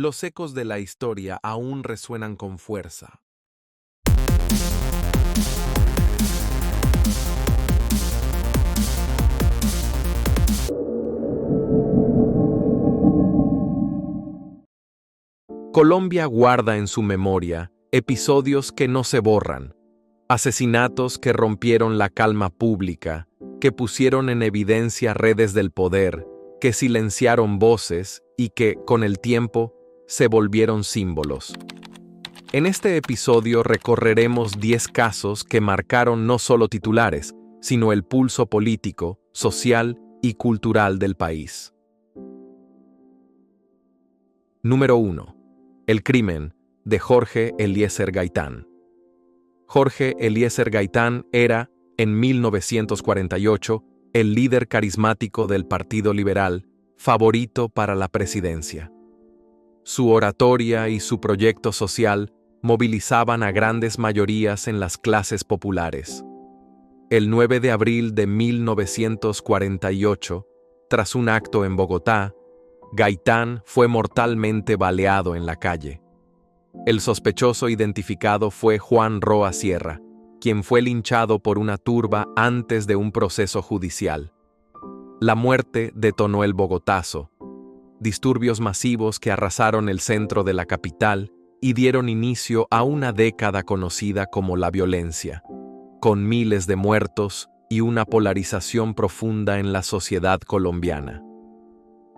Los ecos de la historia aún resuenan con fuerza. Colombia guarda en su memoria episodios que no se borran, asesinatos que rompieron la calma pública, que pusieron en evidencia redes del poder, que silenciaron voces y que, con el tiempo, se volvieron símbolos. En este episodio recorreremos 10 casos que marcaron no solo titulares, sino el pulso político, social y cultural del país. Número 1. El crimen de Jorge Eliezer Gaitán. Jorge Eliezer Gaitán era, en 1948, el líder carismático del Partido Liberal, favorito para la presidencia. Su oratoria y su proyecto social movilizaban a grandes mayorías en las clases populares. El 9 de abril de 1948, tras un acto en Bogotá, Gaitán fue mortalmente baleado en la calle. El sospechoso identificado fue Juan Roa Sierra, quien fue linchado por una turba antes de un proceso judicial. La muerte detonó el Bogotazo, disturbios masivos que arrasaron el centro de la capital y dieron inicio a una década conocida como la violencia, con miles de muertos y una polarización profunda en la sociedad colombiana.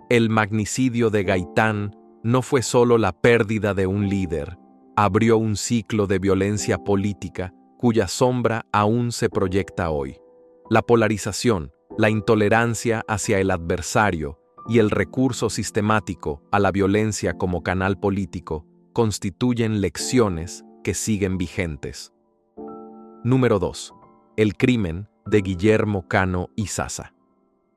El magnicidio de Gaitán no fue solo la pérdida de un líder, abrió un ciclo de violencia política cuya sombra aún se proyecta hoy. La polarización, la intolerancia hacia el adversario y el recurso sistemático a la violencia como canal político constituyen lecciones que siguen vigentes. Número 2. El crimen de Guillermo Cano Izaza.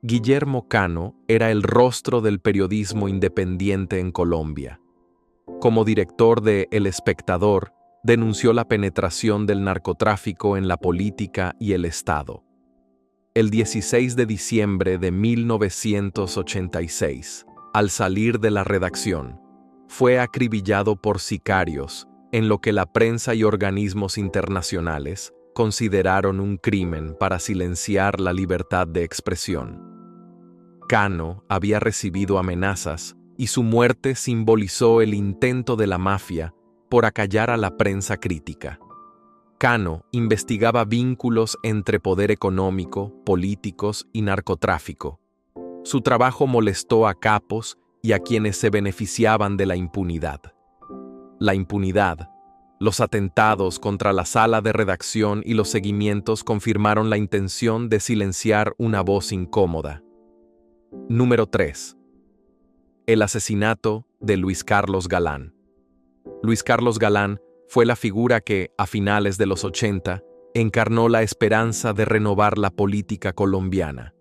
Guillermo Cano era el rostro del periodismo independiente en Colombia. Como director de El Espectador, denunció la penetración del narcotráfico en la política y el Estado. El 16 de diciembre de 1986, al salir de la redacción, fue acribillado por sicarios en lo que la prensa y organismos internacionales consideraron un crimen para silenciar la libertad de expresión. Cano había recibido amenazas y su muerte simbolizó el intento de la mafia por acallar a la prensa crítica. Cano investigaba vínculos entre poder económico, políticos y narcotráfico. Su trabajo molestó a capos y a quienes se beneficiaban de la impunidad. La impunidad, los atentados contra la sala de redacción y los seguimientos confirmaron la intención de silenciar una voz incómoda. Número 3. El asesinato de Luis Carlos Galán. Luis Carlos Galán fue la figura que, a finales de los 80, encarnó la esperanza de renovar la política colombiana.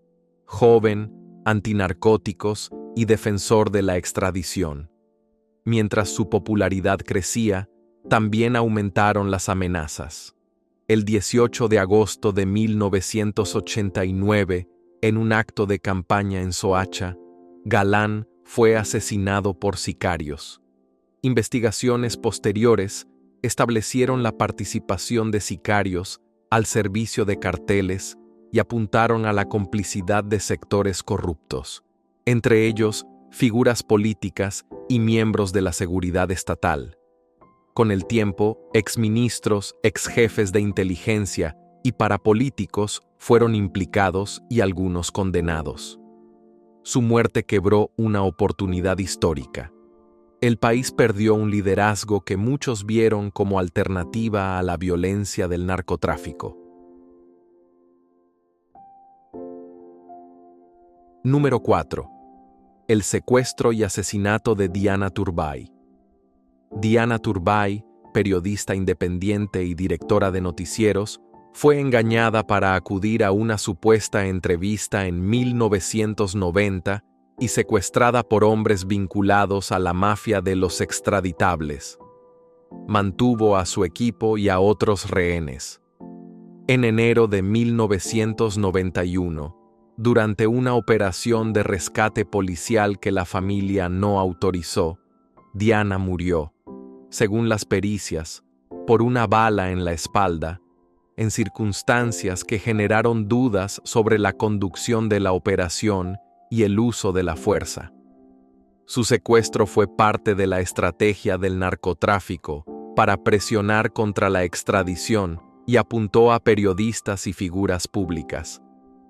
Joven, antinarcóticos y defensor de la extradición. Mientras su popularidad crecía, también aumentaron las amenazas. El 18 de agosto de 1989, en un acto de campaña en Soacha, Galán fue asesinado por sicarios. Investigaciones posteriores establecieron la participación de sicarios al servicio de carteles y apuntaron a la complicidad de sectores corruptos, entre ellos figuras políticas y miembros de la seguridad estatal. Con el tiempo, exministros, exjefes de inteligencia y parapolíticos fueron implicados y algunos condenados. Su muerte quebró una oportunidad histórica. El país perdió un liderazgo que muchos vieron como alternativa a la violencia del narcotráfico. Número 4. El secuestro y asesinato de Diana Turbay. Diana Turbay, periodista independiente y directora de noticieros, fue engañada para acudir a una supuesta entrevista en 1990 y secuestrada por hombres vinculados a la mafia de los extraditables. Mantuvo a su equipo y a otros rehenes. En enero de 1991, durante una operación de rescate policial que la familia no autorizó, Diana murió, según las pericias, por una bala en la espalda, en circunstancias que generaron dudas sobre la conducción de la operación y el uso de la fuerza. Su secuestro fue parte de la estrategia del narcotráfico para presionar contra la extradición y apuntó a periodistas y figuras públicas.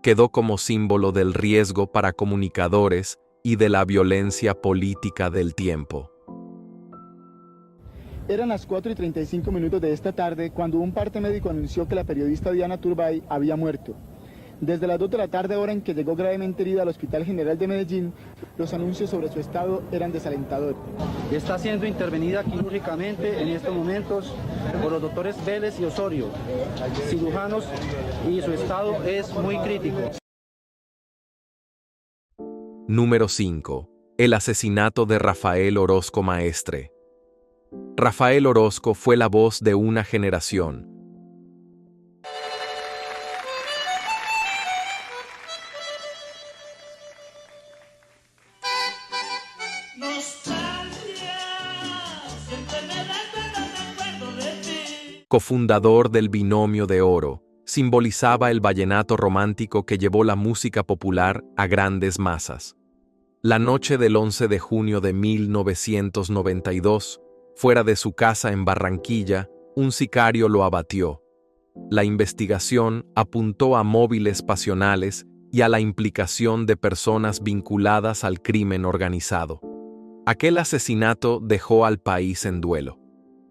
Quedó como símbolo del riesgo para comunicadores y de la violencia política del tiempo. Eran las 4:35 de esta tarde cuando un parte médico anunció que la periodista Diana Turbay había muerto. Desde las 2 de la tarde, hora en que llegó gravemente herida al Hospital General de Medellín, los anuncios sobre su estado eran desalentadores. Está siendo intervenida quirúrgicamente en estos momentos por los doctores Vélez y Osorio, cirujanos, y su estado es muy crítico. Número 5. El asesinato de Rafael Orozco Maestre. Rafael Orozco fue la voz de una generación. Cofundador del Binomio de Oro, simbolizaba el vallenato romántico que llevó la música popular a grandes masas. La noche del 11 de junio de 1992, fuera de su casa en Barranquilla, un sicario lo abatió. La investigación apuntó a móviles pasionales y a la implicación de personas vinculadas al crimen organizado. Aquel asesinato dejó al país en duelo.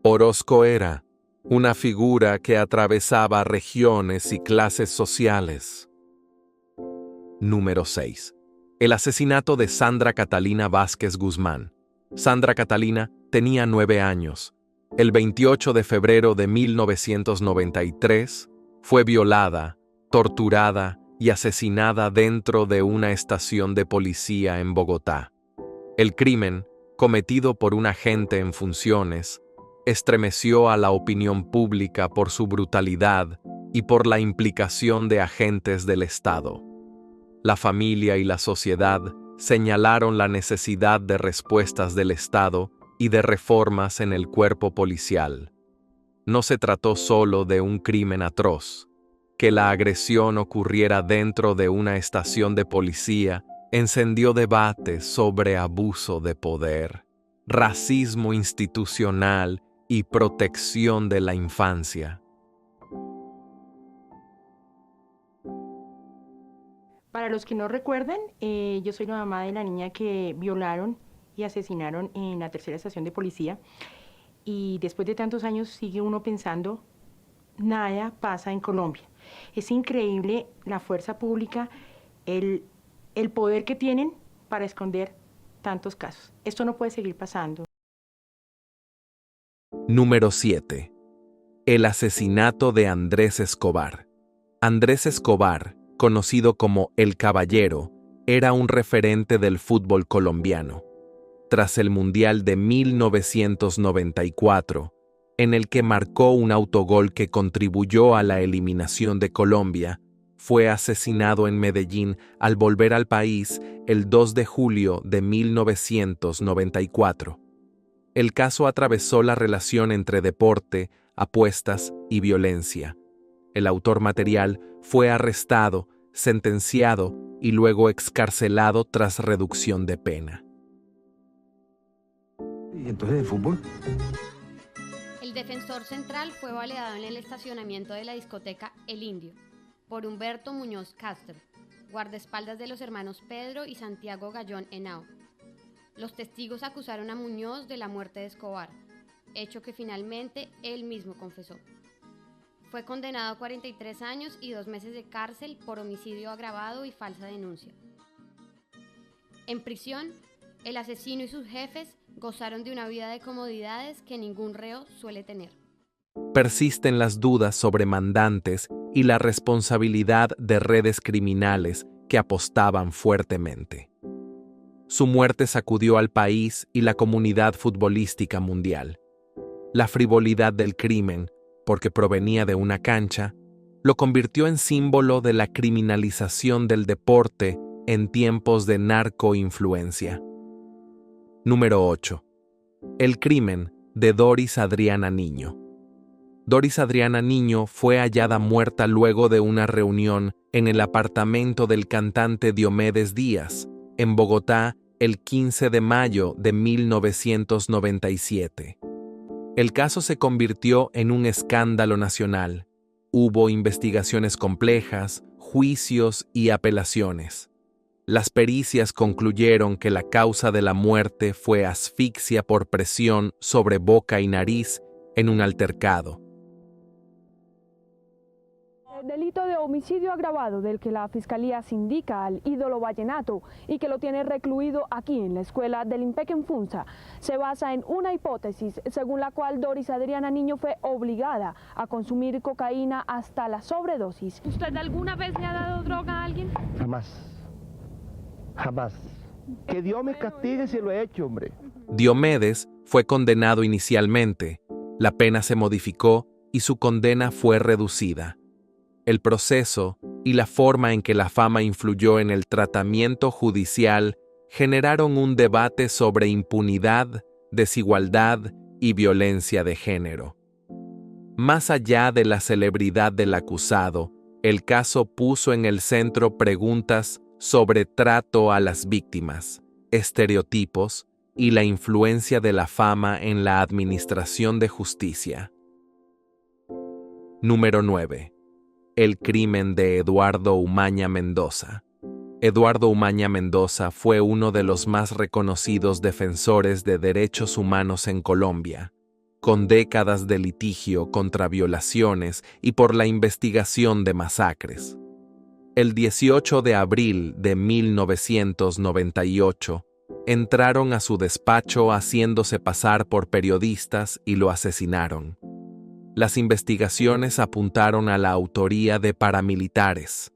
Orozco era una figura que atravesaba regiones y clases sociales. Número 6. El asesinato de Sandra Catalina Vázquez Guzmán. Sandra Catalina tenía 9 años. El 28 de febrero de 1993 fue violada, torturada y asesinada dentro de una estación de policía en Bogotá. El crimen, cometido por un agente en funciones, estremeció a la opinión pública por su brutalidad y por la implicación de agentes del Estado. La familia y la sociedad señalaron la necesidad de respuestas del Estado y de reformas en el cuerpo policial. No se trató solo de un crimen atroz. Que la agresión ocurriera dentro de una estación de policía encendió debates sobre abuso de poder, racismo institucional y protección de la infancia. Para los que no recuerden, yo soy la mamá de la niña que violaron y asesinaron en la tercera estación de policía. Y después de tantos años sigue uno pensando, nada pasa en Colombia. Es increíble la fuerza pública, el poder que tienen para esconder tantos casos. Esto no puede seguir pasando. Número 7. El asesinato de Andrés Escobar. Andrés Escobar, conocido como El Caballero, era un referente del fútbol colombiano. Tras el Mundial de 1994, en el que marcó un autogol que contribuyó a la eliminación de Colombia, fue asesinado en Medellín al volver al país el 2 de julio de 1994. El caso atravesó la relación entre deporte, apuestas y violencia. El autor material fue arrestado, sentenciado y luego excarcelado tras reducción de pena. ¿Y entonces de fútbol? El defensor central fue baleado en el estacionamiento de la discoteca El Indio por Humberto Muñoz Castro, guardaespaldas de los hermanos Pedro y Santiago Gallón Henao. Los testigos acusaron a Muñoz de la muerte de Escobar, hecho que finalmente él mismo confesó. Fue condenado a 43 años y 2 meses de cárcel por homicidio agravado y falsa denuncia. En prisión, el asesino y sus jefes gozaron de una vida de comodidades que ningún reo suele tener. Persisten las dudas sobre mandantes y la responsabilidad de redes criminales que apostaban fuertemente. Su muerte sacudió al país y la comunidad futbolística mundial. La frivolidad del crimen, porque provenía de una cancha, lo convirtió en símbolo de la criminalización del deporte en tiempos de narcoinfluencia. Número 8. El crimen de Doris Adriana Niño. Doris Adriana Niño fue hallada muerta luego de una reunión en el apartamento del cantante Diomedes Díaz, en Bogotá, el 15 de mayo de 1997. El caso se convirtió en un escándalo nacional. Hubo investigaciones complejas, juicios y apelaciones. Las pericias concluyeron que la causa de la muerte fue asfixia por presión sobre boca y nariz en un altercado. El delito de homicidio agravado del que la Fiscalía sindica al ídolo vallenato y que lo tiene recluido aquí en la escuela del IMPEC en Funza se basa en una hipótesis según la cual Doris Adriana Niño fue obligada a consumir cocaína hasta la sobredosis. ¿Usted alguna vez le ha dado droga a alguien? Jamás. Jamás. Que Dios me castigue si lo he hecho, hombre. Diomedes fue condenado inicialmente, la pena se modificó y su condena fue reducida. El proceso y la forma en que la fama influyó en el tratamiento judicial generaron un debate sobre impunidad, desigualdad y violencia de género. Más allá de la celebridad del acusado, el caso puso en el centro preguntas sobre trato a las víctimas, estereotipos y la influencia de la fama en la administración de justicia. Número 9. El crimen de Eduardo Umaña Mendoza. Eduardo Umaña Mendoza fue uno de los más reconocidos defensores de derechos humanos en Colombia, con décadas de litigio contra violaciones y por la investigación de masacres. El 18 de abril de 1998, entraron a su despacho haciéndose pasar por periodistas y lo asesinaron. Las investigaciones apuntaron a la autoría de paramilitares.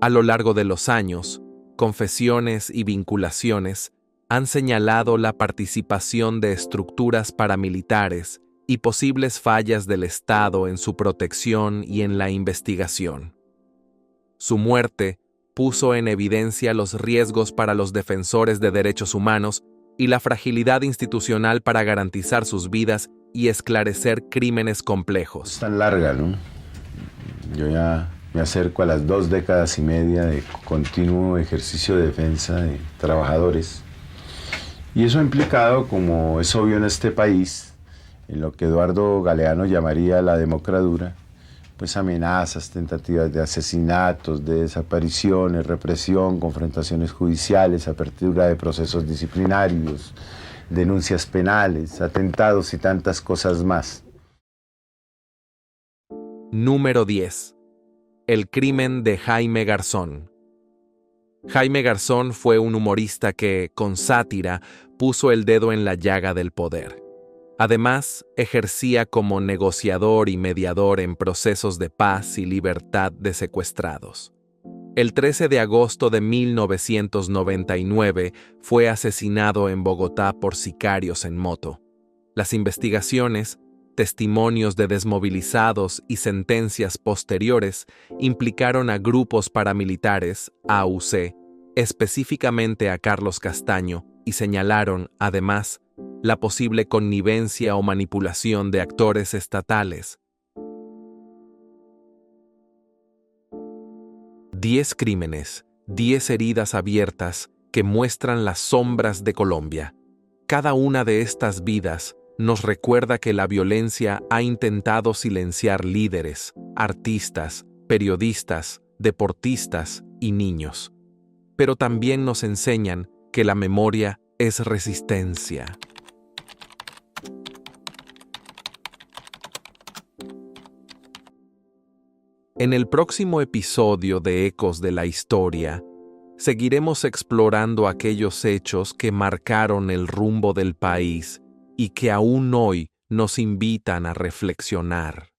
A lo largo de los años, confesiones y vinculaciones han señalado la participación de estructuras paramilitares y posibles fallas del Estado en su protección y en la investigación. Su muerte puso en evidencia los riesgos para los defensores de derechos humanos y la fragilidad institucional para garantizar sus vidas y esclarecer crímenes complejos. Es tan larga, ¿no? Yo ya me acerco a las 2 décadas y media de continuo ejercicio de defensa de trabajadores. Y eso ha implicado, como es obvio en este país, en lo que Eduardo Galeano llamaría la democradura, pues amenazas, tentativas de asesinatos, de desapariciones, represión, confrontaciones judiciales, apertura de procesos disciplinarios, denuncias penales, atentados y tantas cosas más. Número 10. El crimen de Jaime Garzón. Jaime Garzón fue un humorista que, con sátira, puso el dedo en la llaga del poder. Además, ejercía como negociador y mediador en procesos de paz y libertad de secuestrados. El 13 de agosto de 1999 fue asesinado en Bogotá por sicarios en moto. Las investigaciones, testimonios de desmovilizados y sentencias posteriores implicaron a grupos paramilitares, AUC, específicamente a Carlos Castaño, y señalaron, además, la posible connivencia o manipulación de actores estatales. 10 crímenes, 10 heridas abiertas que muestran las sombras de Colombia. Cada una de estas vidas nos recuerda que la violencia ha intentado silenciar líderes, artistas, periodistas, deportistas y niños. Pero también nos enseñan que la memoria es resistencia. En el próximo episodio de Ecos de la Historia, seguiremos explorando aquellos hechos que marcaron el rumbo del país y que aún hoy nos invitan a reflexionar.